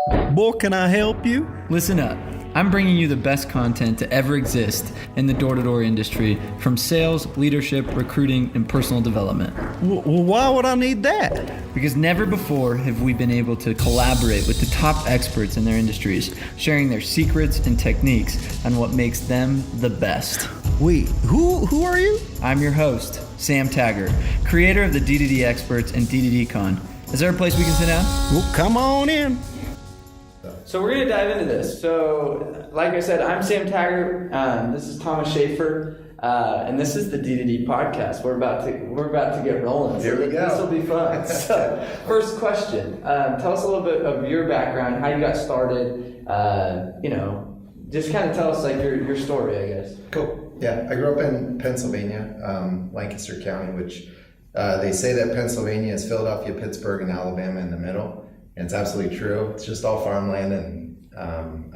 Boy, can I help you? Listen up. I'm bringing you the best content to ever exist in the door-to-door industry, from sales, leadership, recruiting, and personal development. Well, why would I need that? Because never before have we been able to collaborate with the top experts in their industries, sharing their secrets and techniques on what makes them the best. Wait, who are you? I'm your host, Sam Taggart, creator of the D2D Experts and D2D Con. Is there a place we can sit down? Well, come on in. So we're going to dive into this. So, like I said, I'm Sam Taggart. This is Thomas Shaffer, and this is the D2D podcast. We're about to get rolling. Here we go. This will be fun. So, first question: tell us a little bit of your background, how you got started. Just kind of tell us like your story, I guess. Cool. Yeah, I grew up in Pennsylvania, Lancaster County, which they say that Pennsylvania is Philadelphia, Pittsburgh, and Alabama in the middle. And it's absolutely true. It's just all farmland, and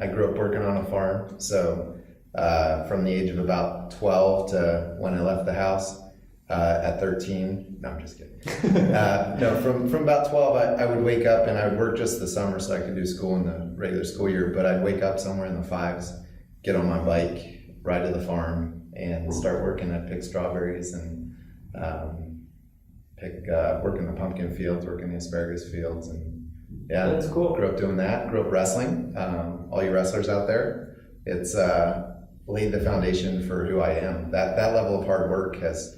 I grew up working on a farm. So from the age of about 12 to when I left the house at 13. No, I'm just kidding. From about 12, I would wake up, and I would work just the summer so I could do school in the regular school year. But I'd wake up somewhere in the 5s, get on my bike, ride to the farm, and start working. I'd pick strawberries and work in the pumpkin fields, work in the asparagus fields, and yeah, that's cool. Grew up doing that. Grew up wrestling. All you wrestlers out there, it's laid the foundation for who I am. That level of hard work has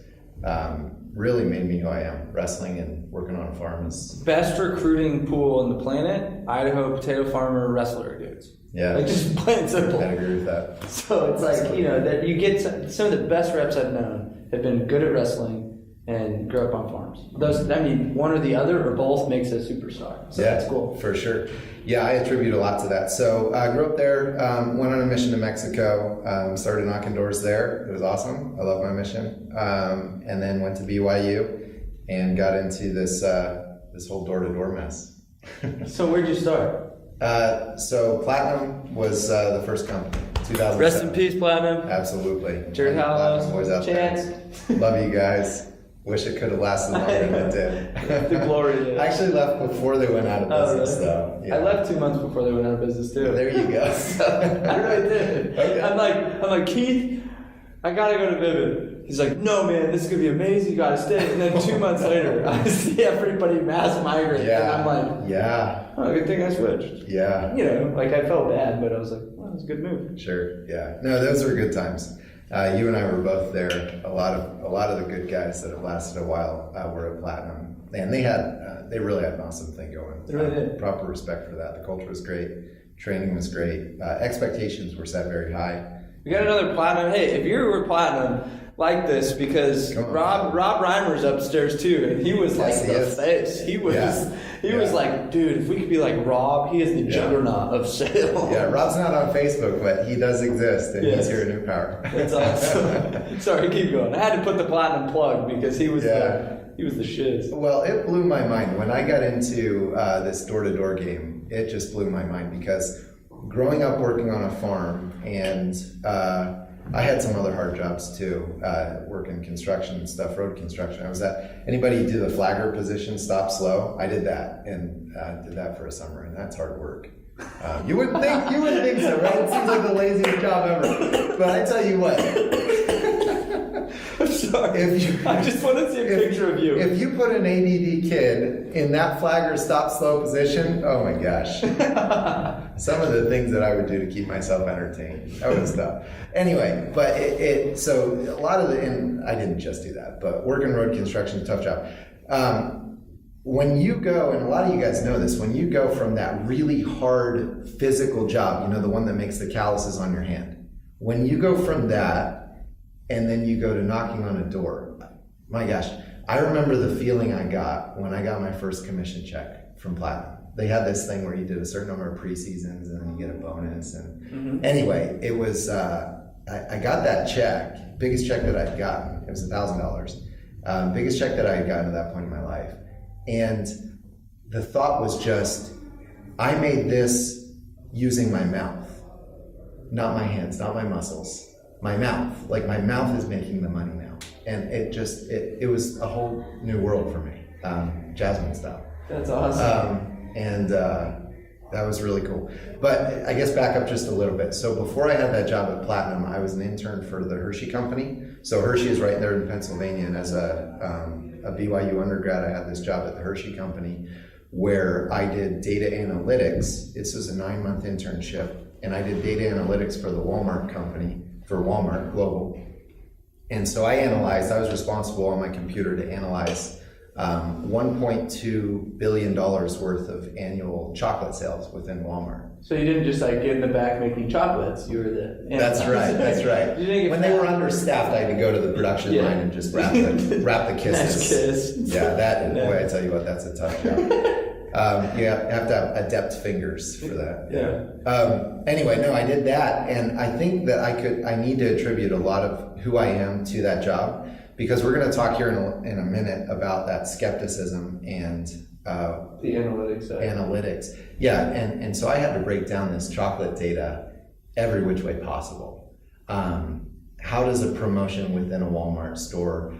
really made me who I am. Wrestling and working on a farm is Best recruiting pool on the planet: Idaho potato farmer wrestler dudes. Yeah, like just plain and simple. I agree with that. So it's like that you get some of the best reps I've known have been good at wrestling and grew up on farms. One or the other or both makes a superstar. So yeah, that's cool. For sure. Yeah, I attribute a lot to that. So I grew up there, went on a mission to Mexico, started knocking doors there. It was awesome. I love my mission. And then went to BYU and got into this whole door-to-door mess. So where'd you start? So Platinum was the first company, 2007. Rest in peace, Platinum. Absolutely. Jared Hallows, boys out Chance. there. Love you guys. Wish it could have lasted longer than it did. The glory days. I actually left before they went out of business, though. Yeah. I left 2 months before they went out of business too. There you go. I really did. Okay. I'm like Keith, I gotta go to Vivid. He's like, no man, this is gonna be amazing. You gotta stay. And then 2 months later, I see everybody mass migrate, and I'm like, oh, good thing I switched. Yeah. I felt bad, but I was like, well, it was a good move. Sure. Yeah. No, those were good times. You and I were both there. A lot of the good guys that have lasted a while were at Platinum, and they really had an awesome thing going. They really did. Proper respect for that. The culture was great. Training was great. Expectations were set very high. We got another Platinum. Hey, if you were Platinum, like this, because Rob Reimer's upstairs too, and he was like the face. He was like, dude, if we could be like Rob, he is the juggernaut of sales. Yeah, Rob's not on Facebook, but he does exist, and he's here at New Power. That's awesome. Sorry, keep going. I had to put the Platinum plug because he was the shiz. Well, it blew my mind when I got into this door-to-door game. It just blew my mind because growing up working on a farm, and I had some other hard jobs too, working construction and stuff, road construction. I was anybody do the flagger position, stop slow? I did that, and did that for a summer, and that's hard work. You wouldn't think so, right? It seems like the laziest job ever. But I tell you what. I'm sorry. I just want to see a picture of you. If you put an ADD kid in that flagger stop slow position, oh my gosh. Some of the things that I would do to keep myself entertained. That was tough. Anyway, but so a lot of and I didn't just do that, but working road construction is a tough job. When you go, and a lot of you guys know this, when you go from that really hard physical job, the one that makes the calluses on your hand, when you go from that and then you go to knocking on a door, my gosh, I remember the feeling I got when I got my first commission check from Platinum. They had this thing where you did a certain number of preseasons and then you get a bonus. And anyway, it was, I got that check, biggest check that I'd gotten. It was $1,000. Biggest check that I had gotten at that point in my life. And the thought was just, I made this using my mouth, not my hands, not my muscles, my mouth. Like my mouth is making the money now. And it was a whole new world for me, Jasmine style. That's awesome. And That was really cool. But I guess back up just a little bit. So before I had that job at Platinum, I was an intern for the Hershey company. So Hershey is right there in Pennsylvania. And as a BYU undergrad, I had this job at the Hershey company where I did data analytics. This was a 9-month internship. And I did data analytics for the Walmart company, for Walmart Global. And so I was responsible on my computer to analyze $1.2 billion worth of annual chocolate sales within Walmart. So you didn't just like get in the back making chocolates, you were the... That's right. When they were understaffed, I had to go to the production line and just wrap the kisses. Nice kiss. Yeah, boy, I tell you what, that's a tough job. You have to have adept fingers for that. Yeah. Anyway, no, I did that, and I think that I need to attribute a lot of who I am to that job, because we're going to talk here in a minute about that skepticism and the analytics side. Analytics. Yeah, and so I had to break down this chocolate data every which way possible. How does a promotion within a Walmart store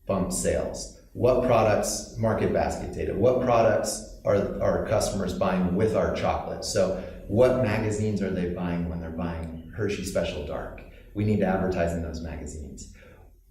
bump sales? What products, market basket data, what products are customers buying with our chocolate? So what magazines are they buying when they're buying Hershey Special Dark? We need to advertise in those magazines.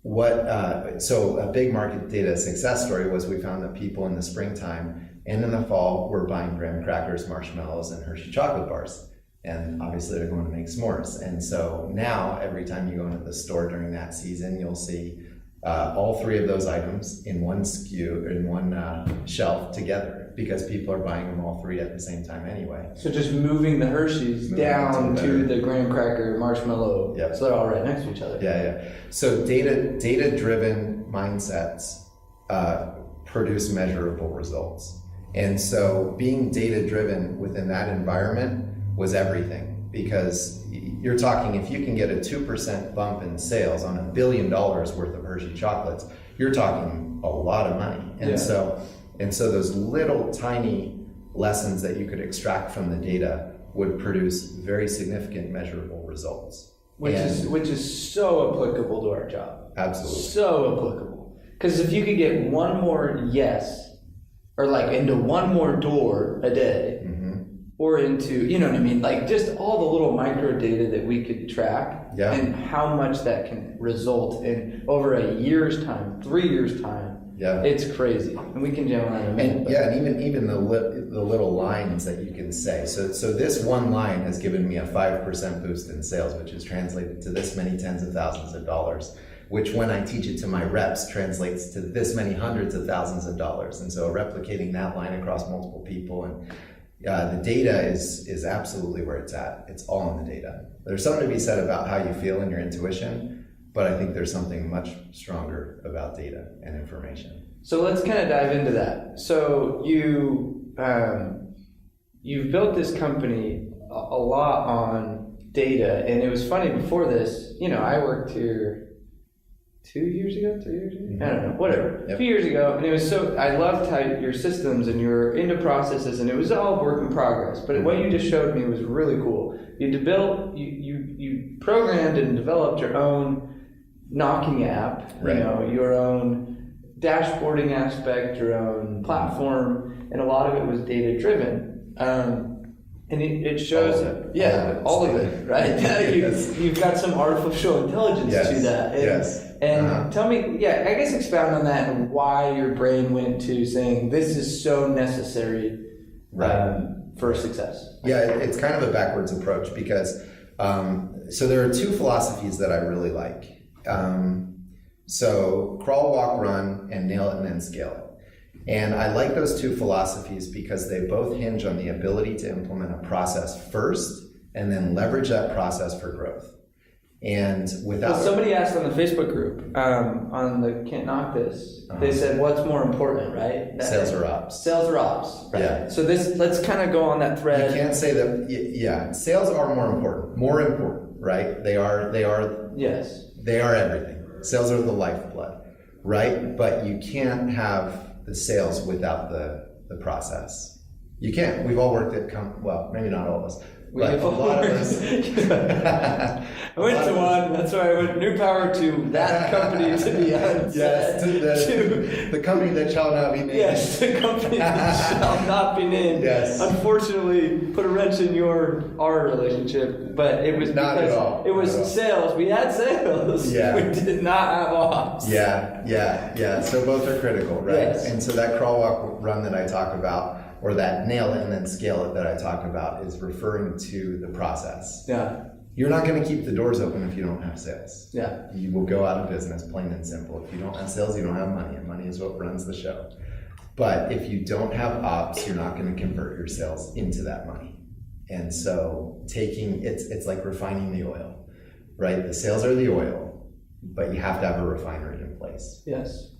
So a big market data success story was we found that people in the springtime and in the fall were buying graham crackers, marshmallows, and Hershey chocolate bars. And obviously they're going to make s'mores. And so now every time you go into the store during that season, you'll see all three of those items in one SKU, in one shelf together, because people are buying them all three at the same time anyway. So just moving the Hershey's down to the graham cracker, marshmallow, so they're all right next to each other. Yeah. So data-driven mindsets produce measurable results. And so being data-driven within that environment was everything, because you're talking, if you can get a 2% bump in sales on $1 billion worth of Hershey chocolates, you're talking a lot of money. And so those little tiny lessons that you could extract from the data would produce very significant measurable results. Which is so applicable to our job. Absolutely. So applicable. Because if you could get one more yes, or like into one more door a day, or into, you know what I mean? Like just all the little micro data that we could track and how much that can result in over a year's time, 3 years' time. Yeah. It's crazy. And we can jam on that in a minute. And even the little lines that you can say. So this one line has given me a 5% boost in sales, which is translated to this many tens of thousands of dollars, which when I teach it to my reps translates to this many hundreds of thousands of dollars. And so replicating that line across multiple people, and the data is absolutely where it's at. It's all in the data. There's something to be said about how you feel and your intuition, but I think there's something much stronger about data and information. So let's kind of dive into that. So you've built this company a lot on data, and it was funny before this, I worked here 3 years ago? I don't know, whatever. A few years ago, and it was I loved how your systems and you're into processes, and it was all work in progress. But what you just showed me was really cool. You programmed and developed your own knocking app, your own dashboarding aspect, your own platform, and a lot of it was data driven. And it shows all of it, right? You've got some artificial intelligence to that. And tell me, I guess expound on that and why your brain went to saying this is so necessary for success. Yeah, it's kind of a backwards approach, because so there are two philosophies that I really like. So crawl, walk, run, and nail it and then scale it. And I like those two philosophies because they both hinge on the ability to implement a process first and then leverage that process for growth. And without somebody asked on the Facebook group, on the Can't Knock This, they said, what's more important, right? Sales or ops? Sales or ops, right? Yeah. So let's kind of go on that thread. You can't say that, sales are more important, right? They are Yes. They are everything. Sales are the lifeblood, right? But you can't have the sales without the process. You can't. We've all worked at, maybe not all of us. But a lot of us. I went to one. That's why I went New Power to that company to be unsaid. Yes, to the company that shall not be named. Yes, the company that shall not be named. Yes. Unfortunately, put a wrench in our relationship, but it was Not because at all. it was Not at all. sales. We had sales. Yeah. We did not have ops. Yeah. So both are critical, right? Yes. And so that crawl, walk, run that I talk about, or that nail it and then scale it that I talk about, is referring to the process. Yeah. You're not going to keep the doors open if you don't have sales. Yeah. You will go out of business, plain and simple. If you don't have sales, you don't have money, and money is what runs the show. But if you don't have ops, you're not going to convert your sales into that money. And so it's like refining the oil, right? The sales are the oil, but you have to have a refinery in place. Yes.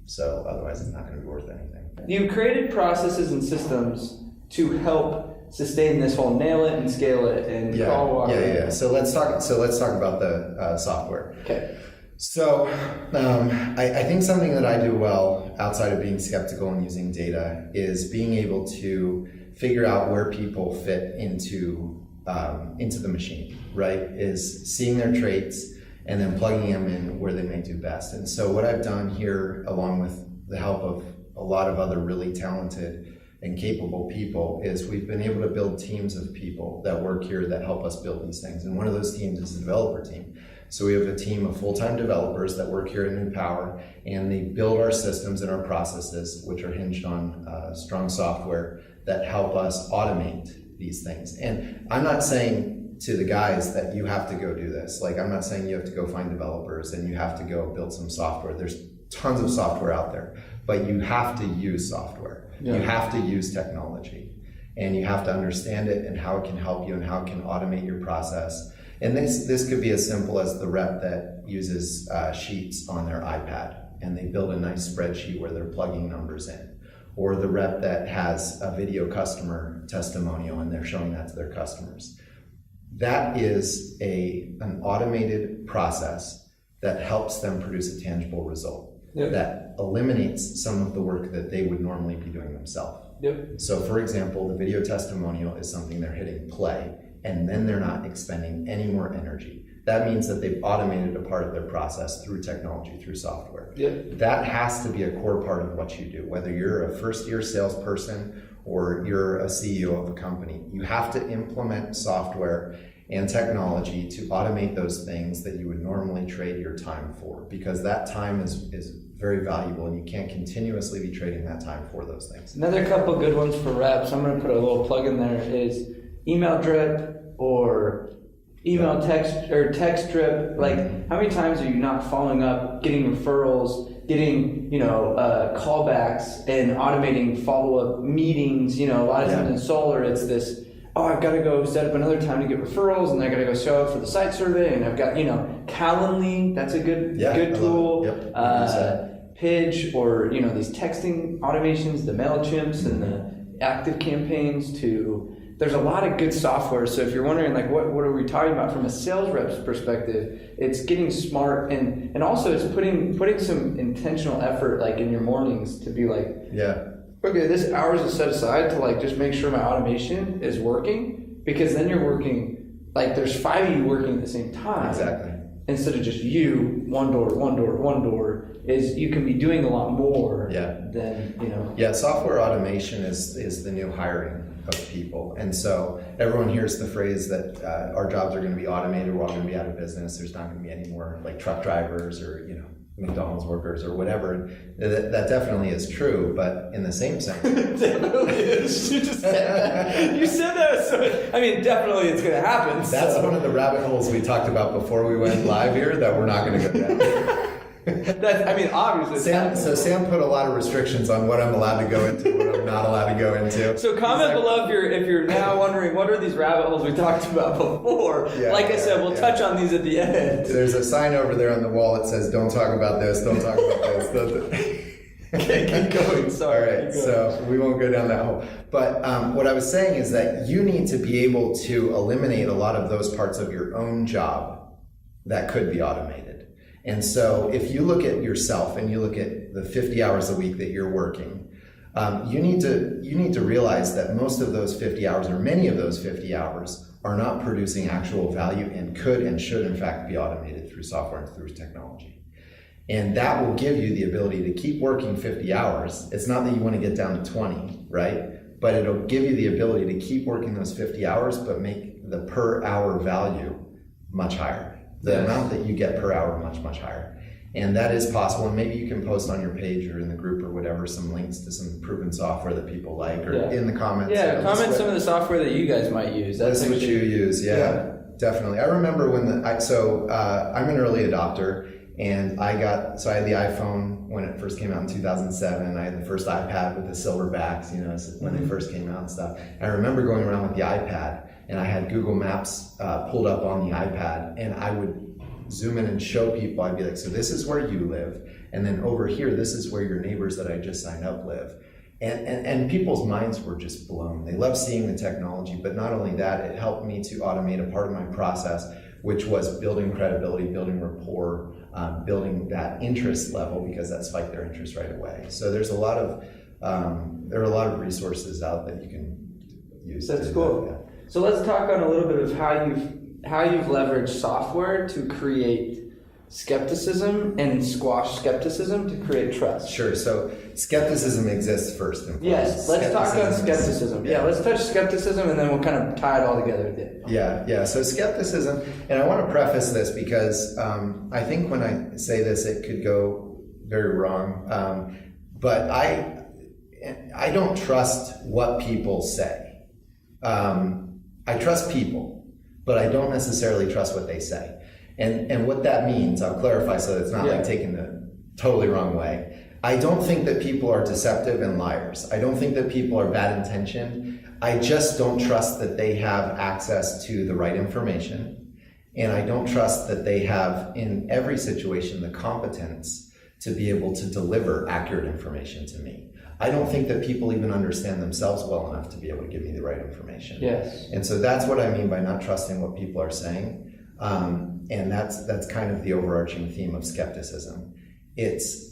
So otherwise it's not going to be worth anything. You've created processes and systems to help sustain this whole nail it and scale it and crawl, walk. Yeah. So let's talk about the software. Okay. So I think something that I do well outside of being skeptical and using data is being able to figure out where people fit into the machine, right? Is seeing their traits and then plugging them in where they may do best. And so what I've done here, along with the help of a lot of other really talented and capable people, is we've been able to build teams of people that work here that help us build these things. And one of those teams is a developer team. So we have a team of full-time developers that work here at New Power, and they build our systems and our processes, which are hinged on strong software that help us automate these things. And I'm not saying to the guys that you have to go do this. Like, I'm not saying you have to go find developers and you have to go build some software. There's tons of software out there, but you have to use software. Yeah. You have to use technology, and you have to understand it and how it can help you and how it can automate your process. And this could be as simple as the rep that uses sheets on their iPad, and they build a nice spreadsheet where they're plugging numbers in. Or the rep that has a video customer testimonial and they're showing that to their customers. That is an automated process that helps them produce a tangible result. Yep. That eliminates some of the work that they would normally be doing themselves. Yep. So for example, the video testimonial is something they're hitting play, and then they're not expending any more energy. That means that they've automated a part of their process through technology, through software. Yep. That has to be a core part of what you do. Whether you're a first-year salesperson or you're a CEO of a company, you have to implement software and technology to automate those things that you would normally trade your time for, because that time is very valuable, and you can't continuously be trading that time for those things. Another couple good ones for reps, I'm going to put a little plug in there, is email drip or email text or text drip. Like, how many times are you not following up, getting referrals, getting callbacks, and automating follow-up meetings? A lot of times in solar, it's this, I've got to go set up another time to get referrals, and I got to go show up for the site survey, and I've got, Calendly, that's a good tool. Yep. Pidge, or, these texting automations, the MailChimps and the active campaigns there's a lot of good software. So if you're wondering, like, what are we talking about from a sales rep's perspective, it's getting smart, and also it's putting some intentional effort, like, in your mornings to be like, okay, this hours is set aside to, like, just make sure my automation is working, because then you're working, like, there's 5 of you working at the same time. Exactly. Instead of just you, one door, is you can be doing a lot more than, Yeah, software automation is the new hiring of people. And so everyone hears the phrase that our jobs are going to be automated, we're all going to be out of business, there's not going to be any more, like, truck drivers or, McDonald's workers or whatever. That definitely is true, but in the same sense. It definitely is. You just said that. You said that. So, definitely it's going to happen. That's one of the rabbit holes we talked about before we went live here that we're not going to go down. Obviously. Sam put a lot of restrictions on what I'm allowed to go into, what I'm not allowed to go into. So comment below if you're now wondering what are these rabbit holes we talked about before. I said, we'll touch on these at the end. There's a sign over there on the wall that says, "Don't talk about this. Don't talk about this." Okay, keep going. Sorry. All right, so we won't go down that hole. But what I was saying is that you need to be able to eliminate a lot of those parts of your own job that could be automated. And so if you look at yourself and you look at the 50 hours a week that you're working, you need to realize that most of those 50 hours, or many of those 50 hours, are not producing actual value and could and should in fact be automated through software and through technology. And that will give you the ability to keep working 50 hours. It's not that you want to get down to 20, right? But it'll give you the ability to keep working those 50 hours, but make the per hour value much higher. The amount that you get per hour much, much higher. And that is possible. And maybe you can post on your page or in the group or whatever some links to some proven software that people like, or in the comments. Yeah, comment some of the software that you guys might use. That's what you use. Yeah, definitely. I remember when I'm an early adopter. And I had the iPhone when it first came out in 2007. I had the first iPad with the silver backs, when they first came out and stuff. And I remember going around with the iPad, and I had Google Maps pulled up on the iPad, and I would zoom in and show people. I'd be like, so this is where you live, and then over here, this is where your neighbors that I just signed up live. And people's minds were just blown. They love seeing the technology, but not only that, it helped me to automate a part of my process, which was building credibility, building rapport, building that interest level, because that spiked their interest right away. So there's there are a lot of resources out that you can use. That's cool. Yeah. So let's talk on a little bit of how you've leveraged software to create skepticism and squash skepticism to create trust. Sure. So skepticism exists first and foremost. Yes. Let's talk on skepticism. Yeah. Let's touch skepticism, and then we'll kind of tie it all together at the end. Yeah. So skepticism, and I want to preface this because I think when I say this, it could go very wrong. But I don't trust what people say. I trust people, but I don't necessarily trust what they say. And what that means, I'll clarify so that it's not like taken the totally wrong way. I don't think that people are deceptive and liars. I don't think that people are bad intentioned. I just don't trust that they have access to the right information. And I don't trust that they have, in every situation, the competence to be able to deliver accurate information to me. I don't think that people even understand themselves well enough to be able to give me the right information. Yes. And so that's what I mean by not trusting what people are saying. And that's kind of the overarching theme of skepticism. It's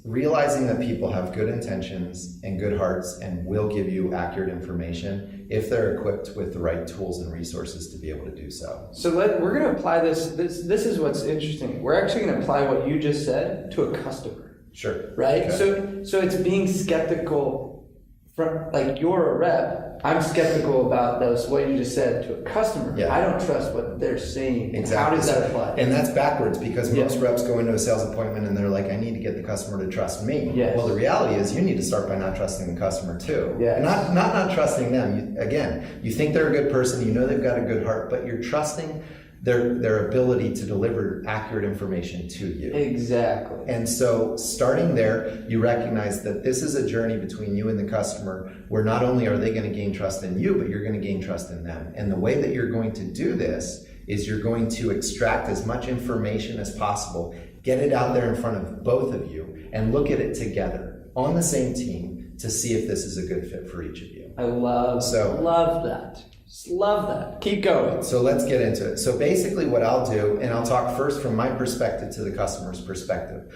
realizing that people have good intentions and good hearts and will give you accurate information if they're equipped with the right tools and resources to be able to do so. So we're going to apply this. This is what's interesting. We're actually going to apply what you just said to a customer. Sure. Right? Okay. So it's being skeptical from, like, you're a rep. I'm skeptical about what you just said to a customer. Yeah. I don't trust what they're saying. Exactly. How does that apply? And that's backwards, because most reps go into a sales appointment and they're like, I need to get the customer to trust me. Yes. Well, the reality is you need to start by not trusting the customer too. Yes. Not trusting them. You think they're a good person, you know they've got a good heart, but you're trusting their ability to deliver accurate information to you. Exactly. And so starting there, you recognize that this is a journey between you and the customer, where not only are they going to gain trust in you, but you're going to gain trust in them. And the way that you're going to do this is you're going to extract as much information as possible, get it out there in front of both of you, and look at it together on the same team to see if this is a good fit for each of you. I love that. Just love that. Keep going. So let's get into it. So basically what I'll do, and I'll talk first from my perspective to the customer's perspective,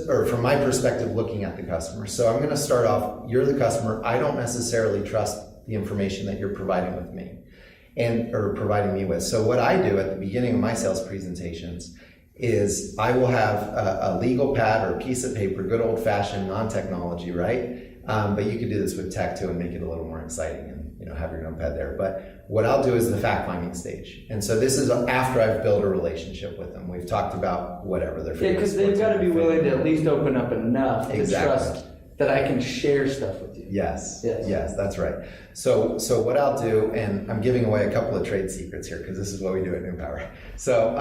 or from my perspective looking at the customer. So I'm going to start off, you're the customer. I don't necessarily trust the information that you're providing with me or providing me with. So what I do at the beginning of my sales presentations is I will have a legal pad or a piece of paper, good old fashioned non-technology, right? But you could do this with tech too and make it a little more exciting and have your notepad there. But what I'll do is the fact-finding stage. And so this is after I've built a relationship with them. We've talked about whatever their favorite. Yeah, because they've got to be willing to at least open up enough to trust that I can share stuff with you. Yes, that's right. So what I'll do, and I'm giving away a couple of trade secrets here because this is what we do at New Power. So,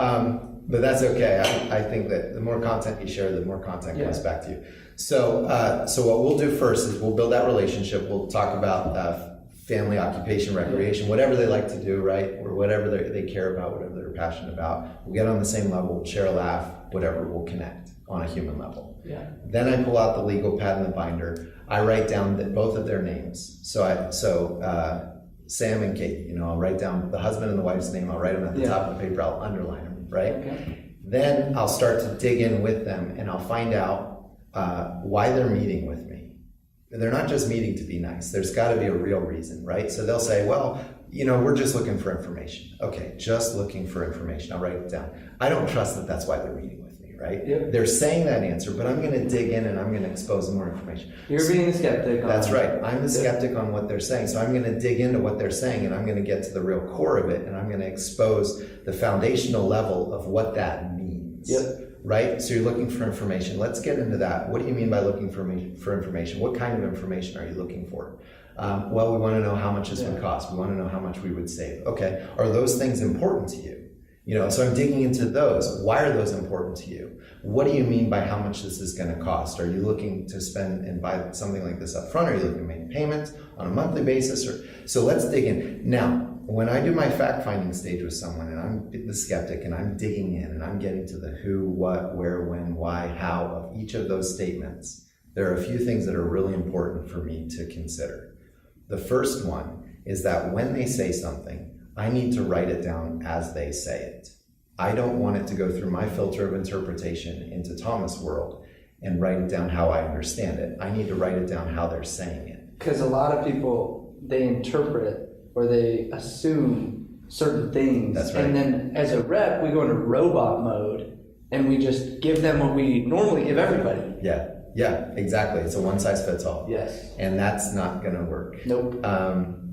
but that's okay. I think that the more content you share, the more content comes back to you. So what we'll do first is we'll build that relationship. We'll talk about family, occupation, recreation, whatever they like to do, right? Or whatever they care about, whatever they're passionate about. We'll get on the same level, we'll share a laugh, whatever, we'll connect on a human level. Yeah. Then I pull out the legal pad and the binder. I write down both of their names. So Sam and Kate, I'll write down the husband and the wife's name. I'll write them at the top of the paper. I'll underline them, right? Okay. Then I'll start to dig in with them and I'll find out why they're meeting with me. they're not just meeting to be nice. There's got to be a real reason, right? So they'll say, well, we're just looking for information. Okay, just looking for information. I'll write it down. I don't trust that that's why they're meeting with me, right? Yep. They're saying that answer, but I'm going to dig in and I'm going to expose more information. You're being the skeptic. That's right. I'm the skeptic on what they're saying. So I'm going to dig into what they're saying and I'm going to get to the real core of it and I'm going to expose the foundational level of what that means. Yep. Right? So you're looking for information. Let's get into that. What do you mean by looking for information? What kind of information are you looking for? Well, we want to know how much this would cost. We want to know how much we would save. Okay. Are those things important to you? So I'm digging into those. Why are those important to you? What do you mean by how much this is going to cost? Are you looking to spend and buy something like this up front? Are you looking to make payments on a monthly basis? So let's dig in. Now, when I do my fact-finding stage with someone and I'm the skeptic and I'm digging in and I'm getting to the who, what, where, when, why, how of each of those statements, there are a few things that are really important for me to consider. The first one is that when they say something, I need to write it down as they say it. I don't want it to go through my filter of interpretation into Thomas' world and write it down how I understand it. I need to write it down how they're saying it. Because a lot of people, they interpret or they assume certain things. That's right. And then as a rep, we go into robot mode and we just give them what we normally give everybody. Yeah, exactly. It's a one size fits all. Yes. And that's not going to work. Nope.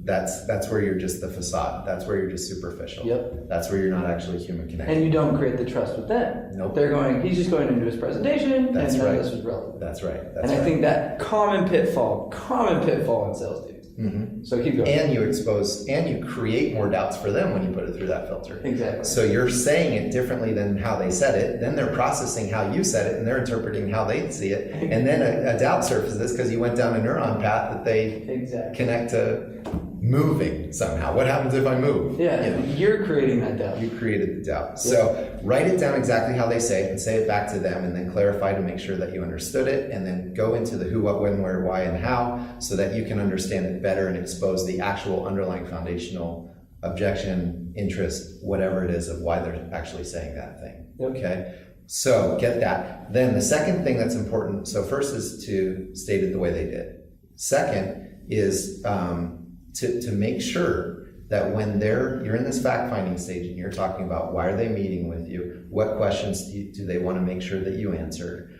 That's where you're just the facade. That's where you're just superficial. Yep. That's where you're not actually human connected. And you don't create the trust with them. Nope. He's just going into his presentation That's and right. this was relevant. That's right. I think that common pitfall in sales dudes. Mm-hmm. So keep going. And you expose and you create more doubts for them when you put it through that filter. Exactly. So you're saying it differently than how they said it. Then they're processing how you said it and they're interpreting how they see it. And then a doubt surfaces because you went down a neuron path that they connect to moving somehow. What happens if I move? Yeah, you're creating that doubt. You created the doubt. So write it down exactly how they say it and say it back to them and then clarify to make sure that you understood it and then go into the who, what, when, where, why, and how so that you can understand it better and expose the actual underlying foundational objection, interest, whatever it is of why they're actually saying that thing. Okay? So get that. Then the second thing that's important, so first is to state it the way they did. Second is to make sure that when you're in this fact-finding stage and you're talking about why are they meeting with you, what questions do they want to make sure that you answer,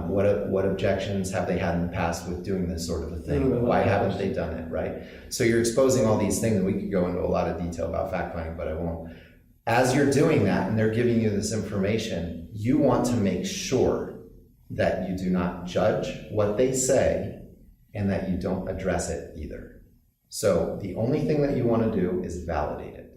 what objections have they had in the past with doing this sort of a thing, why haven't they done it, right? So you're exposing all these things, and we could go into a lot of detail about fact-finding, but I won't. As you're doing that and they're giving you this information, you want to make sure that you do not judge what they say and that you don't address it either. So the only thing that you want to do is validate it.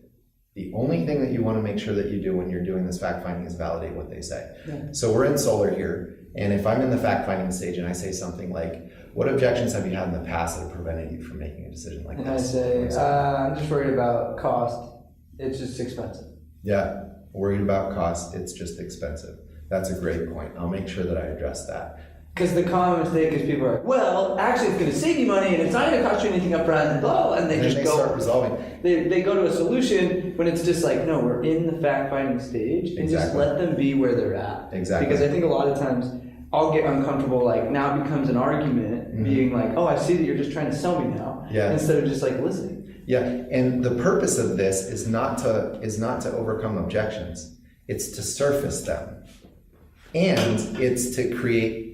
The only thing that you want to make sure that you do when you're doing this fact-finding is validate what they say. Yeah. So we're in solar here, and if I'm in the fact-finding stage and I say something like, what objections have you had in the past that have prevented you from making a decision like this? And I say, I'm just worried about cost. It's just expensive. Yeah, worried about cost. It's just expensive. That's a great point. I'll make sure that I address that. Because the common mistake is people are like, well, actually it's going to save you money and it's not going to cost you anything up front and blah, and they start resolving. They go to a solution when it's just like, no, we're in the fact-finding stage and just let them be where they're at. Exactly. Because I think a lot of times I'll get uncomfortable, like now it becomes an argument, being like, oh, I see that you're just trying to sell me now, instead of just like listening. Yeah, and the purpose of this is not to overcome objections. It's to surface them. And it's to create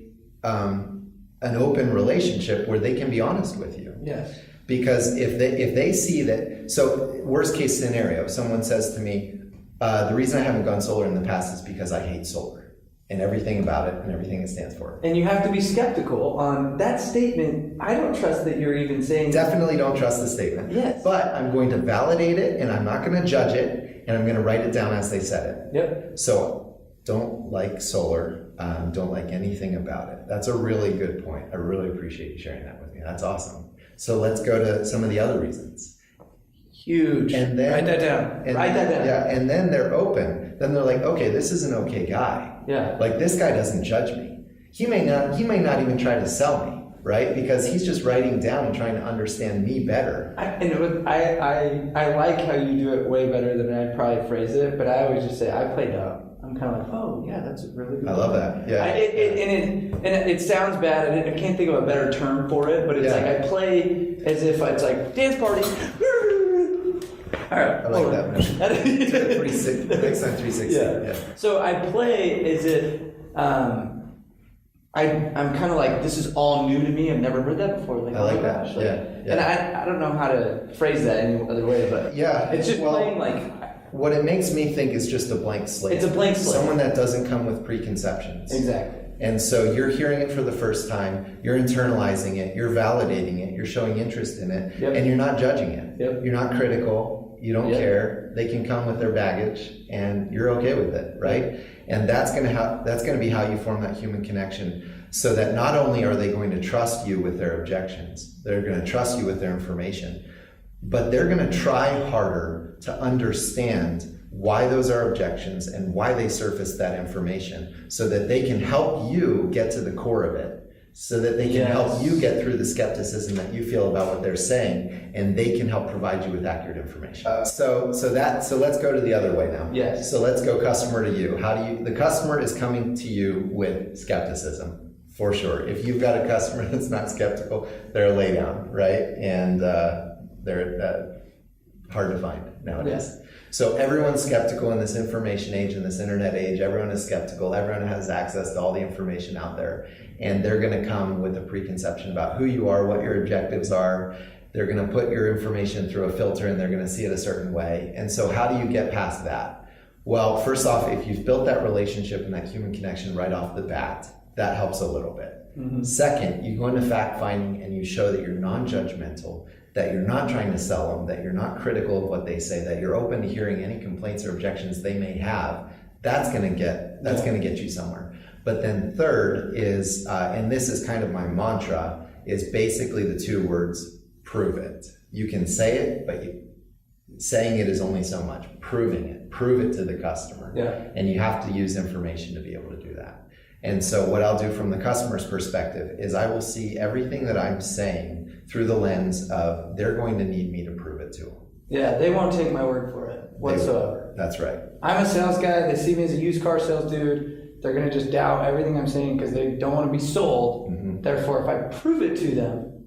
an open relationship where they can be honest with you. Yes. Because if they see that, so worst case scenario, someone says to me, the reason I haven't gone solar in the past is because I hate solar and everything about it and everything it stands for. And you have to be skeptical on that statement. I don't trust that you're even saying. Definitely don't trust the statement. Yes. But I'm going to validate it and I'm not going to judge it and I'm going to write it down as they said it. Yep. So don't like solar. Don't like anything about it. That's a really good point. I really appreciate you sharing that with me. That's awesome. So let's go to some of the other reasons. Huge. And then, write that down. Yeah, and then they're open. Then they're like, okay, this is an okay guy. Yeah. Like this guy doesn't judge me. He may not even try to sell me, right? Because he's just writing down and trying to understand me better. I like how you do it way better than I'd probably phrase it, but I always just say, I play dumb. I'm I'm kind of like, oh yeah, that's a really good. I love that. Yeah. It sounds bad. I can't think of a better term for it, but it's like I play as if it's like dance party. All right. I like that, man. 360. Next time 360. Yeah. So I play as if I'm kind of like, this is all new to me. I've never heard that before. Like, I like that. Gosh. And I don't know how to phrase that any other way, but it's just playing like. What it makes me think is just a blank slate. It's a blank slate. Someone that doesn't come with preconceptions. Exactly. And so you're hearing it for the first time, you're internalizing it, you're validating it, you're showing interest in it, and you're not judging it. You're not critical, you don't care. They can come with their baggage and you're okay with it, right? And that's going to be how you form that human connection, so that not only are they going to trust you with their objections, they're going to trust you with their information, but they're going to try harder to understand why those are objections and why they surface that information, so that they can help you get to the core of it, so that they can help you get through the skepticism that you feel about what they're saying, and they can help provide you with accurate information. So let's go to the other way now. Yes. So let's go customer to you. The customer is coming to you with skepticism, for sure. If you've got a customer that's not skeptical, they're a lay down, right? And they're hard to find nowadays. So everyone's skeptical in this information age, in this internet age. Everyone is skeptical. Everyone has access to all the information out there. And they're going to come with a preconception about who you are, what your objectives are. They're going to put your information through a filter and they're going to see it a certain way. And so how do you get past that? Well, first off, if you've built that relationship and that human connection right off the bat, that helps a little bit. Mm-hmm. Second, you go into fact finding and you show that you're non-judgmental, that you're not trying to sell them, that you're not critical of what they say, that you're open to hearing any complaints or objections they may have. That's going to get you somewhere. But then third is, and this is kind of my mantra, is basically the two words, prove it. You can say it, but saying it is only so much. Prove it to the customer. Yeah. And you have to use information to be able to do that. And so what I'll do from the customer's perspective is I will see everything that I'm saying through the lens of they're going to need me to prove it to them. Yeah, they won't take my word for it whatsoever. That's right. I'm a sales guy. They see me as a used car sales dude. They're going to just doubt everything I'm saying because they don't want to be sold. Mm-hmm. Therefore, if I prove it to them,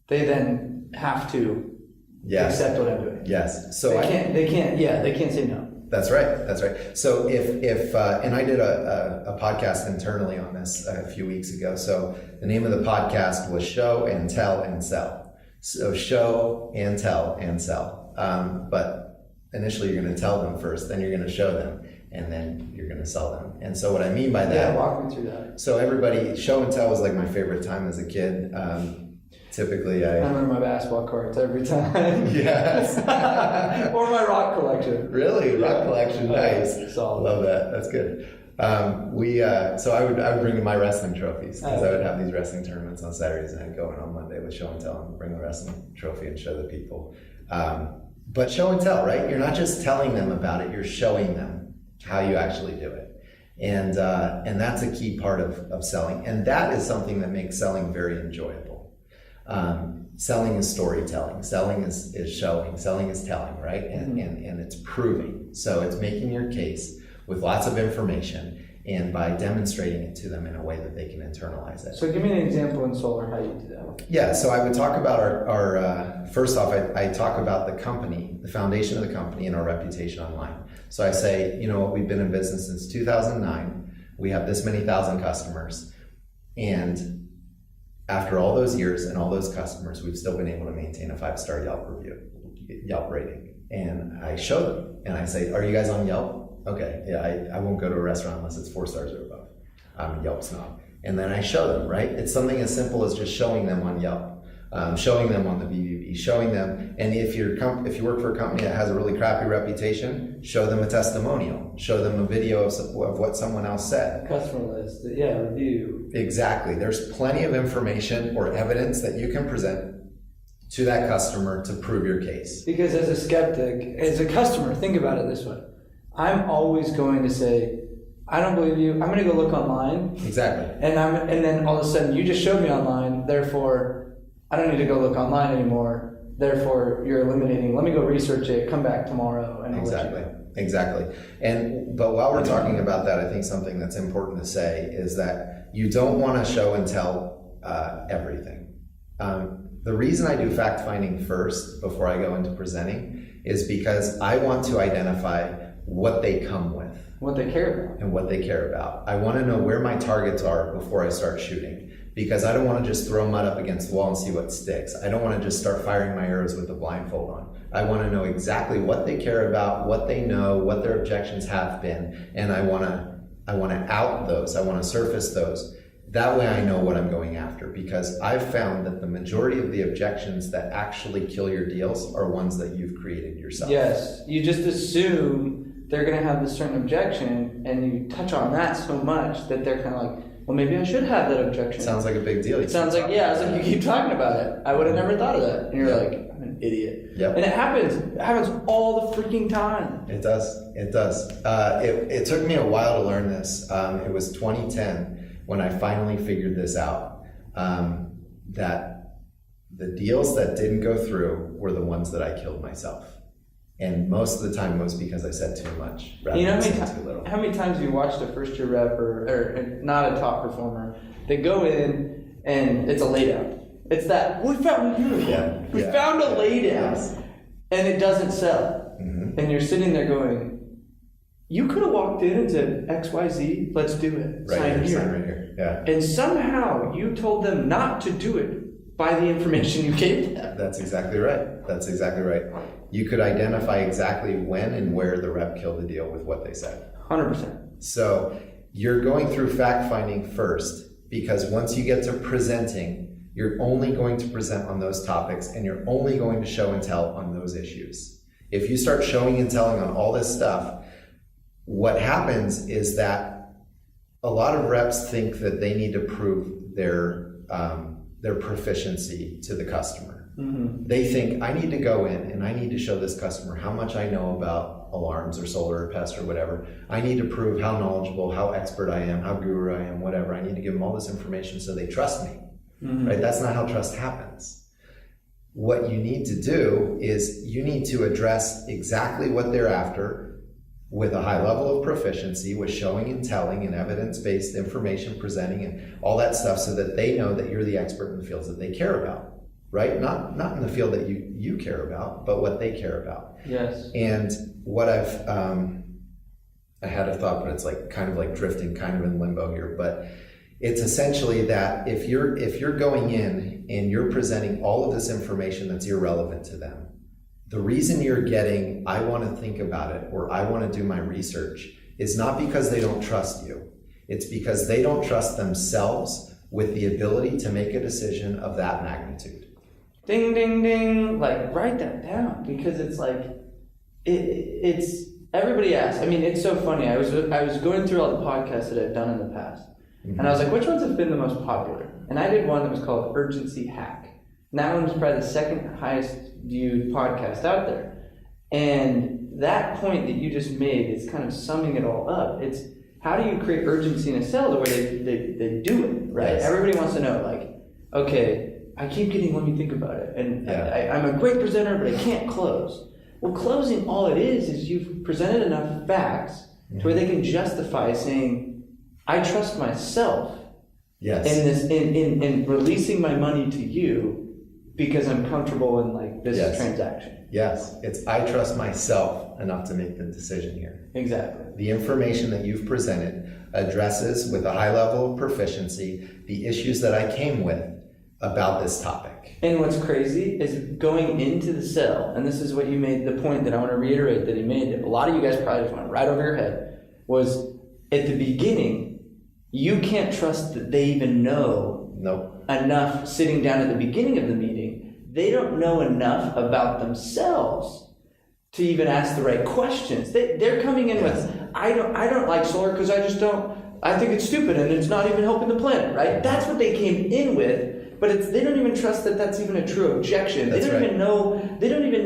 they then have to accept what I'm doing. Yes. So they can't say no. That's right. So if and I did a podcast internally on this a few weeks ago. So the name of the podcast was Show and Tell and Sell. So show and tell and sell. But initially you're going to tell them first, then you're going to show them, and then you're going to sell them. And so what I mean by that. Yeah, walk me through that. So show and tell was like my favorite time as a kid. Typically, I remember my basketball cards every time. Yes. Or my rock collection. Really? Rock collection, nice. Solid. Love that. That's good. So I would bring my wrestling trophies, because I would have these wrestling tournaments on Saturdays, and I'd go in on Monday with show and tell and bring the wrestling trophy and show the people. But show and tell, right? You're not just telling them about it, you're showing them how you actually do it. And that's a key part of selling. And that is something that makes selling very enjoyable. Selling is storytelling, selling is showing, selling is telling, right? And it's proving. So it's making your case with lots of information and by demonstrating it to them in a way that they can internalize it. So give me an example in solar how you do that. Yeah, so I would talk about our first off, I talk about the company, the foundation of the company and our reputation online. So I say, we've been in business since 2009. We have this many thousand customers. And after all those years and all those customers, we've still been able to maintain a 5-star Yelp rating. And I show them and I say, are you guys on Yelp? Okay, yeah, I won't go to a restaurant unless it's 4 stars or above. I'm a Yelp snob. And then I show them, right? It's something as simple as just showing them on Yelp, showing them on the BBB, showing them. And if you work for a company that has a really crappy reputation, show them a testimonial, show them a video of what someone else said. Customer list, review. Exactly. There's plenty of information or evidence that you can present to that customer to prove your case. Because as a skeptic, as a customer, think about it this way. I'm always going to say, I don't believe you. I'm going to go look online. Exactly. And then all of a sudden, you just showed me online. Therefore, I don't need to go look online anymore. Therefore, you're eliminating. Let me go research it. Come back tomorrow, and I'll let you know. Exactly. But while we're talking about that, I think something that's important to say is that you don't want to show and tell everything. The reason I do fact finding first before I go into presenting is because I want to identify what they come with. What they care about. And what they care about. I want to know where my targets are before I start shooting, because I don't want to just throw mud up against the wall and see what sticks. I don't want to just start firing my arrows with a blindfold on. I want to know exactly what they care about, what they know, what their objections have been, and I want to out those. I want to surface those. That way I know what I'm going after, because I've found that the majority of the objections that actually kill your deals are ones that you've created yourself. Yes, you just assume they're going to have this certain objection, and you touch on that so much that they're kind of like, well, maybe I should have that objection. Sounds like a big deal. It sounds like, yeah, it's like you keep talking about it. I would have never thought of that. And you're like, I'm an idiot. Yep. And it happens all the freaking time. It does. It took me a while to learn this. It was 2010 when I finally figured this out, that the deals that didn't go through were the ones that I killed myself. And most of the time it was because I said too much rather than saying too little. How many times have you watched a first-year rep or not a top performer? They go in and it's a laydown. It's that, we found a laydown, yes. And it doesn't sell. Mm-hmm. And you're sitting there going, you could have walked in and said, XYZ, let's do it. Sign here. Yeah. And somehow you told them not to do it by the information you gave them. That's exactly right. You could identify exactly when and where the rep killed the deal with what they said. 100%. So you're going through fact finding first, because once you get to presenting, you're only going to present on those topics, and you're only going to show and tell on those issues. If you start showing and telling on all this stuff, what happens is that a lot of reps think that they need to prove their proficiency to the customer. Mm-hmm. They think, I need to go in and I need to show this customer how much I know about alarms or solar or pest or whatever. I need to prove how knowledgeable, how expert I am, how guru I am, whatever. I need to give them all this information so they trust me. Mm-hmm. Right? That's not how trust happens. What you need to do is you need to address exactly what they're after with a high level of proficiency, with showing and telling and evidence-based information presenting and all that stuff, so that they know that you're the expert in the fields that they care about. Right? Not in the field that you care about, but what they care about. Yes. And what I had a thought, but it's like kind of like drifting kind of in limbo here, but it's essentially that if you're going in and you're presenting all of this information that's irrelevant to them, the reason you're getting, I want to think about it, or I want to do my research, is not because they don't trust you. It's because they don't trust themselves with the ability to make a decision of that magnitude. Ding, ding, ding. Like, write that down, because it's like, it's everybody asks. I mean, it's so funny. I was going through all the podcasts that I've done in the past, and I was like, which ones have been the most popular? And I did one that was called Urgency Hack. And that one was probably the second highest viewed podcast out there. And that point that you just made is kind of summing it all up. It's, how do you create urgency in a sale the way they do it, right? Yes. Everybody wants to know, like, okay, I keep getting, let me think about it. And I'm a great presenter, but I can't close. Well, closing, all it is you've presented enough facts to where they can justify saying, I trust myself in releasing my money to you because I'm comfortable in like this transaction. Yes, it's I trust myself enough to make the decision here. Exactly. The information that you've presented addresses with a high level of proficiency the issues that I came with about this topic. And what's crazy is going into the sale, and this is what you made, the point that I want to reiterate that he made, that a lot of you guys probably just went right over your head, was at the beginning, you can't trust that they even know enough sitting down at the beginning of the meeting. They don't know enough about themselves to even ask the right questions. They're coming in with, I don't like solar because I think it's stupid and it's not even helping the planet, right? That's what they came in with. But they don't even trust that that's even a true objection. They don't even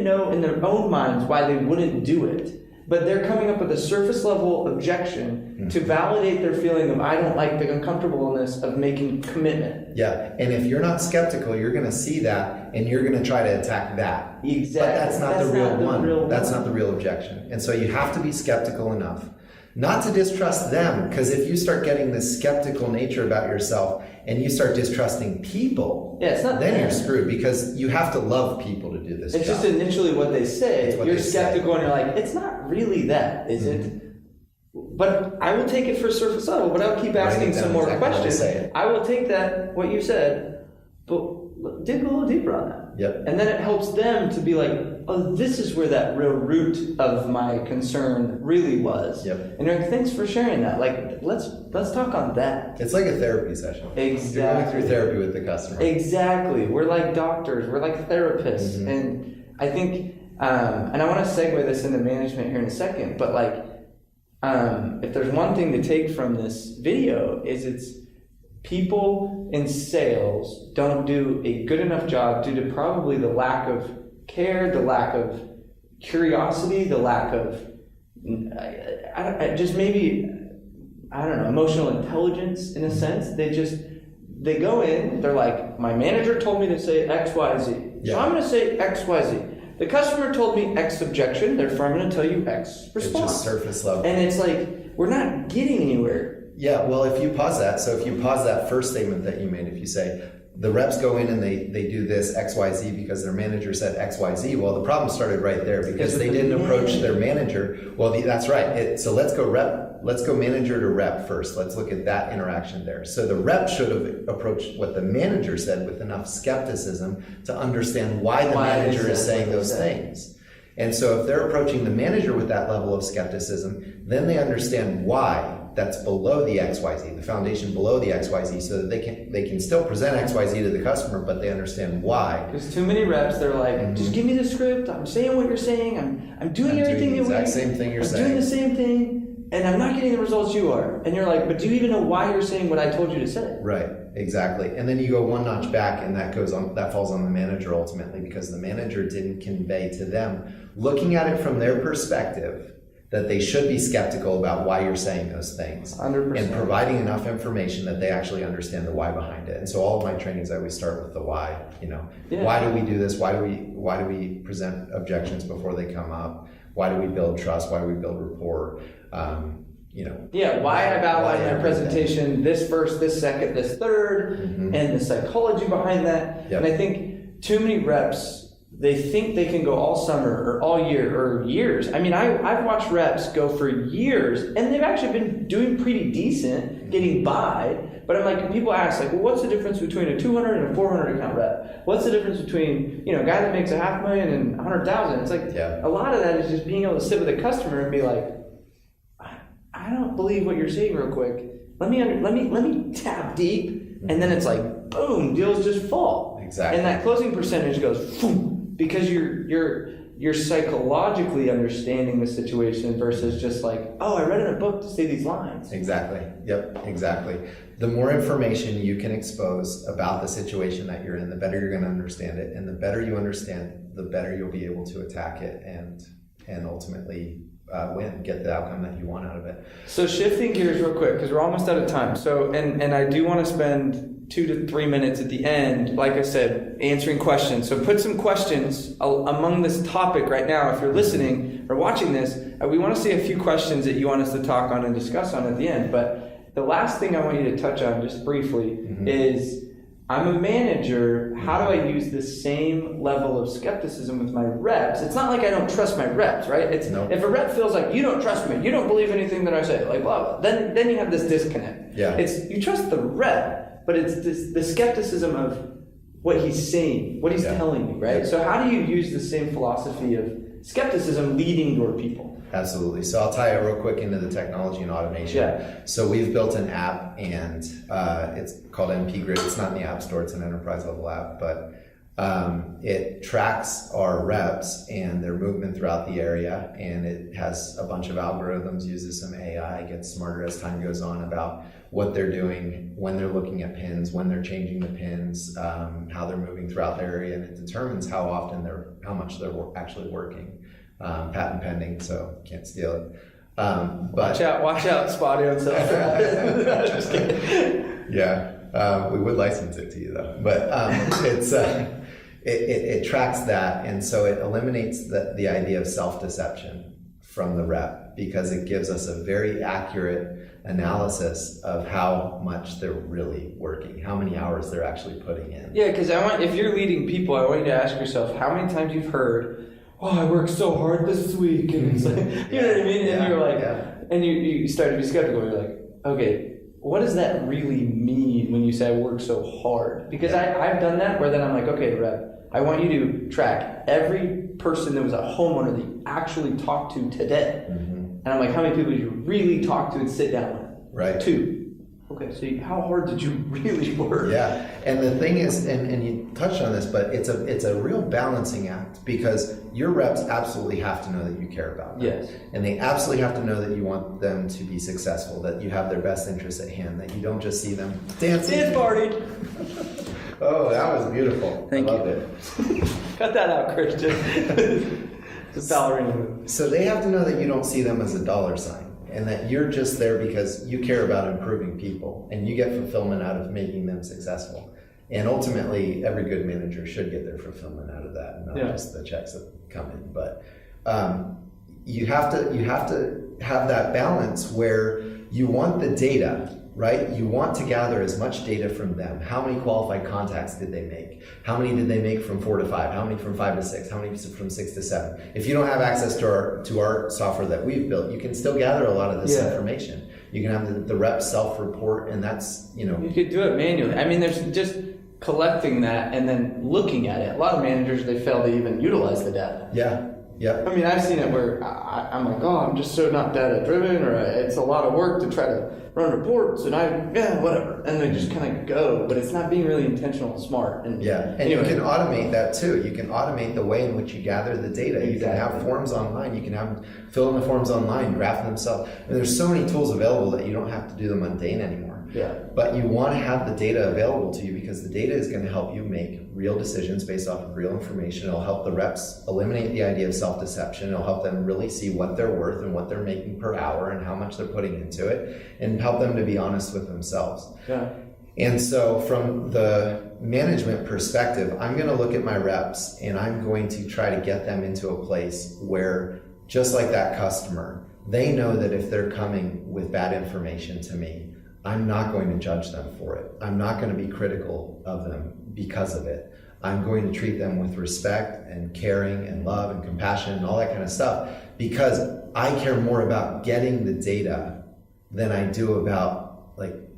know in their own minds why they wouldn't do it. but they're coming up with a surface level objection to validate their feeling of I don't like the uncomfortableness of making commitment. Yeah, and if you're not skeptical, you're going to see that and you're going to try to attack that. Exactly. But that's not the real one. That's one. not the real objection. And so you have to be skeptical enough not to distrust them, because if you start getting this skeptical nature about yourself and you start distrusting people, it's not then them. You're screwed, because you have to love people to do this It's job. just initially what they say. What You're they skeptical say. and you're like, it's not really that, is it? But I will take it for surface level, but I'll keep asking Write it some down more exactly how they questions. say it. I will take that, what you said, but dig a little deeper on that. Yep. And then it helps them to be like, oh, this is where that real root of my concern really was. Yep. And you're like, thanks for sharing that. Like, let's talk on that. It's like a therapy session. Exactly. You're going through therapy with the customer. Exactly. We're like doctors. We're like therapists. And I think, and I want to segue this into management here in a second, but like, if there's one thing to take from this video is it's people in sales don't do a good enough job due to probably the lack of care, the lack of curiosity, the lack of just maybe, I don't know, emotional intelligence in a sense. They go in, they're like, my manager told me to say X, Y, Z. So I'm going to say X, Y, Z. The customer told me X objection, therefore I'm going to tell you X response. It's just surface level. And it's like, we're not getting anywhere. Yeah, well, if you pause that, so if you pause that first statement that you made, if you say, the reps go in and they do this XYZ because their manager said XYZ, well, the problem started right there because they didn't approach their manager. Well, that's right. So let's go manager to rep first. Let's look at that interaction there. So the rep should have approached what the manager said with enough skepticism to understand why the manager is saying those things. And so if they're approaching the manager with that level of skepticism, then they understand why that's below the XYZ, the foundation below the XYZ, so that they can still present XYZ to the customer, but they understand why. There's too many reps. They're like, just give me the script. I'm saying what you're saying. I'm doing everything the exact same thing you're saying. I'm doing the same thing, and I'm not getting the results you are. And you're like, but do you even know why you're saying what I told you to say? Right, exactly. And then you go one notch back, and that falls on the manager ultimately, because the manager didn't convey to them, looking at it from their perspective, that they should be skeptical about why you're saying those things 100%. and providing enough information that they actually understand the why behind it. And so all of my trainings, I always start with the why. Why do we do this? Why do we present objections before they come up? Why do we build trust? Why do we build rapport? Why I've outlined in my presentation, this first, this second, this third, and the psychology behind that. Yep. And I think too many reps, they think they can go all summer or all year or years. I mean, I've watched reps go for years, and they've actually been doing pretty decent, getting by. But I'm like, people ask, like, well, what's the difference between a 200 and a 400 account rep? What's the difference between, a guy that makes $500,000 and 100,000? It's like, a lot of that is just being able to sit with a customer and be like, I don't believe what you're saying real quick. Let me tap deep, and then it's like, boom, deals just fall. Exactly. And that closing percentage goes, boom. Because you're psychologically understanding the situation versus just like, oh, I read in a book to say these lines. Exactly. Yep, exactly. The more information you can expose about the situation that you're in, the better you're going to understand it. And the better you understand, the better you'll be able to attack it and ultimately win, get the outcome that you want out of it. So shifting gears real quick, because we're almost out of time. So, and I do want to spend 2 to 3 minutes at the end, like I said, answering questions. So put some questions among this topic right now. If you're listening or watching this, we want to see a few questions that you want us to talk on and discuss on at the end. But the last thing I want you to touch on just briefly is, I'm a manager. How do I use the same level of skepticism with my reps? It's not like I don't trust my reps, right? It's if a rep feels like you don't trust me, you don't believe anything that I say, like blah blah, then you have this disconnect. Yeah. It's you trust the rep, but it's the skepticism of what he's saying, what he's telling you, right? So how do you use the same philosophy of skepticism leading your people? Absolutely. So I'll tie it real quick into the technology and automation. Yeah. So we've built an app, and it's called MP Grid. It's not in the App Store. It's an enterprise level app, but it tracks our reps and their movement throughout the area, and it has a bunch of algorithms, uses some AI, gets smarter as time goes on about what they're doing, when they're looking at pins, when they're changing the pins, how they're moving throughout the area, and it determines how much they're actually working. patent pending, so can't steal it. But Watch out, Spotty on self-driving. Just kidding. yeah, we would license it to you though. But it tracks that, and so it eliminates the idea of self-deception from the rep, because it gives us a very accurate analysis of how much they're really working, how many hours they're actually putting in. Yeah, because if you're leading people, I want you to ask yourself how many times you've heard, "Oh, I worked so hard this week," and it's like, you know what I mean? And you're like, and you start to be skeptical. You're like, okay, what does that really mean when you say I work so hard? Because I've done that where then I'm like, okay, rep, I want you to track every person that was a homeowner that you actually talked to today. And I'm like, how many people did you really talk to and sit down with? Right. 2. Okay, so how hard did you really work? Yeah, and the thing is, and you touched on this, but it's a real balancing act, because your reps absolutely have to know that you care about them. Yes. And they absolutely have to know that you want them to be successful, that you have their best interests at hand, that you don't just see them dancing. Dance party. Oh, that was beautiful. Thank I loved you. it. Cut that out, Christian. It's a ballerina move. So they have to know that you don't see them as a dollar sign, and that you're just there because you care about improving people, and you get fulfillment out of making them successful. And ultimately, every good manager should get their fulfillment out of that, not just the checks that come in. But you have to have that balance where you want the data, right? You want to gather as much data from them. How many qualified contacts did they make? How many did they make from 4 to 5? How many from 5 to 6? How many from 6 to 7? If you don't have access to our software that we've built, you can still gather a lot of this information. You can have the rep self-report, and that's, You could do it manually. I mean, there's just collecting that and then looking at it. A lot of managers, they fail to even utilize the data. Yeah. I mean, I've seen it where I'm like, oh, I'm just so not data driven, or it's a lot of work to try to run reports, and whatever. And they just kind of go, but it's not being really intentional and smart. And you can automate that too. You can automate the way in which you gather the data. Exactly. You can have forms online. You can have them fill in the forms online, graph themselves. And there's so many tools available that you don't have to do the mundane anymore. Yeah. But you want to have the data available to you, because the data is going to help you make real decisions based off of real information. It'll help the reps eliminate the idea of self-deception. It'll help them really see what they're worth and what they're making per hour and how much they're putting into it, and help them to be honest with themselves. Yeah. And so from the management perspective, I'm going to look at my reps, and I'm going to try to get them into a place where, just like that customer, they know that if they're coming with bad information to me, I'm not going to judge them for it. I'm not going to be critical of them because of it. I'm going to treat them with respect and caring and love and compassion and all that kind of stuff, because I care more about getting the data than I do about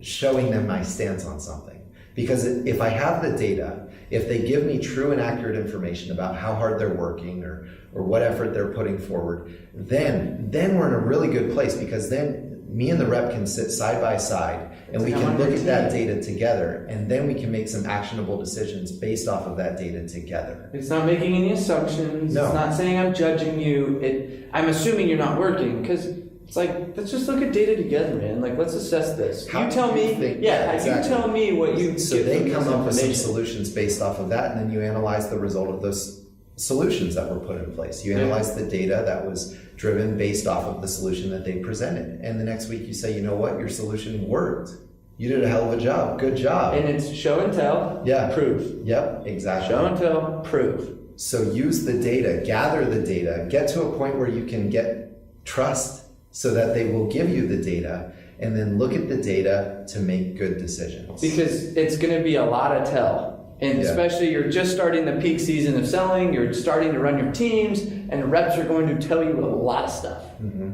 showing them my stance on something. Because if I have the data, if they give me true and accurate information about how hard they're working or what effort they're putting forward, then we're in a really good place, because then me and the rep can sit side by side, and we can look at that data together, and then we can make some actionable decisions based off of that data together. It's not making any assumptions. No. It's not saying I'm judging you. I'm assuming you're not working, because it's like, let's just look at data together, man. Let's assess this. How you tell do you me, think- exactly. You tell me what you. So get they from come this up with some information. solutions based off of that, and then you analyze the result of those solutions that were put in place. You analyze the data that was driven based off of the solution that they presented, and the next week you say, you know what, your solution worked. You did a hell of a job. Good job. And it's show and tell. Yeah. Prove. Yep, exactly. Show and tell. Prove. So use the data, gather the data, get to a point where you can get trust so that they will give you the data, and then look at the data to make good decisions. Because it's going to be a lot of tell. And especially you're just starting the peak season of selling, you're starting to run your teams, and the reps are going to tell you a lot of stuff. Mm-hmm.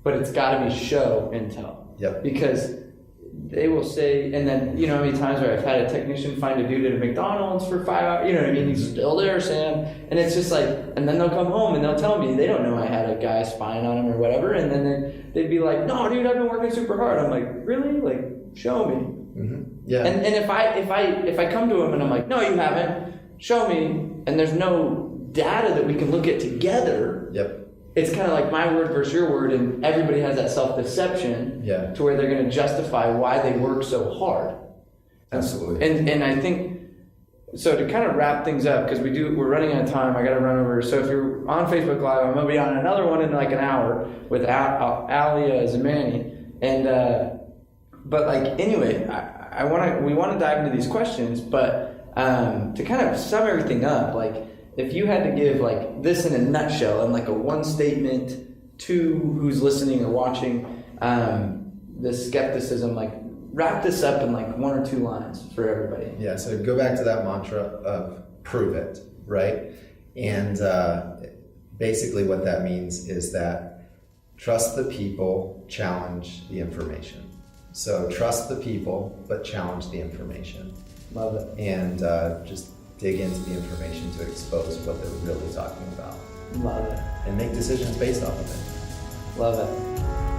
But it's got to be show and tell. Yep. Because they will say, and then, how many times where I've had a technician find a dude at a McDonald's for 5 hours, you know what I mean? He's still there, Sam. And it's just like, and then they'll come home and they'll tell me they don't know I had a guy spying on him or whatever. And then they'd be like, no, dude, I've been working super hard. I'm like, really? Show me. Mm-hmm. Yeah. And if I come to him and I'm like, no, you haven't, show me, and there's no data that we can look at together. Yep. It's kind of like my word versus your word, and everybody has that self-deception to where they're going to justify why they work so hard. Absolutely. And I think So to kind of wrap things up, because we're running out of time. I got to run over. So if you're on Facebook Live, I'm gonna be on another one in like an hour with Alia Zamani, and but like anyway, we want to dive into these questions, but to kind of sum everything up, like if you had to give like this in a nutshell and like a one statement to who's listening or watching, this skepticism, like wrap this up in like 1 or 2 lines for everybody. Yeah, so go back to that mantra of prove it, right? And basically what that means is that trust the people, challenge the information. So trust the people, but challenge the information. Love it. And just dig into the information to expose what they're really talking about. Love it. And make decisions based off of it. Love it.